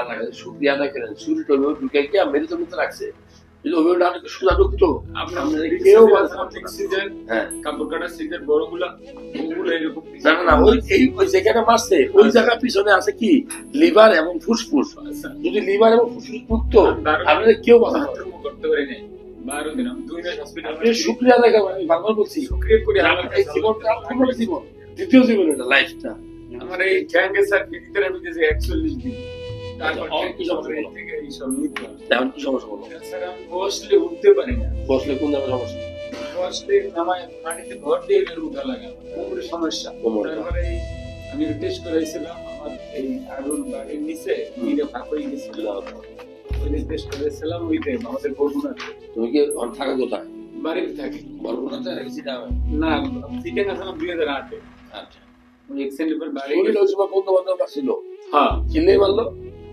আল্লাহ কাছে শুকরিয়া আদায় করেন, শরীরটা ওইভাবে ঢুকে গিয়ে মেরে তো মধ্যে রাখছে, যদি ওইভাবে না ঢুকে সোজা ঢুকতো কেউ হ্যাঁ কাপড় কাটা সিজের বড়গুলা ওগুলো এরকম না না না, ওই যেখানে মারছে ওই জায়গার পিছনে আছে কি লিভার এবং ফুসফুস, যদি লিভার এবং ফুসফুস মুক্ত আপনাদের কেউ বাঁচাতে পারবে না। করতে পারি নাই 12 দিন 2 মাস হসপিটাল আপনি শুকরিয়া আদায় করবেন, আমি বারবার বলছি শুকরিয়া করি আমার এই জীবনটা আমার জীবন, দ্বিতীয় জীবন, এটা লাইফটা। আমার এই ক্যাঙ্গের সার্টিফিকেট আমি দিয়েছি 41 দিন, তারপর কি সমস্যা বলো? থেকে এই সব নিতে এখন কি সমস্যা বলো? স্যার আমি বসলে উঠতে পারি না, বসলে কোন ধরনের সমস্যা? বসলে নামায় মাটিতে ভর দিয়ে উঠা লাগে, কোমরে সমস্যা। কোমরে। তারপরে আমি টেস্ট করাইছিলাম, আমার এই আগুন বাড়ির নিচে নিরে ভাগ হয়ে গেছিল, ওই টেস্ট করেছিলাম ওইতে আমাদের বরগুনাতে। তুমি কি এখন থাকা কোথায়? বাড়িতে থাকি বরগুনাতে রেখেছি না? না, চিকেন আছে 2008-এ। আচ্ছা, ওই এক্সেন্ডের বাড়ি শরীর ওই সময় বন্ধু বান্ধব আসছিল, হ্যাঁ চিল্লেই মারলো।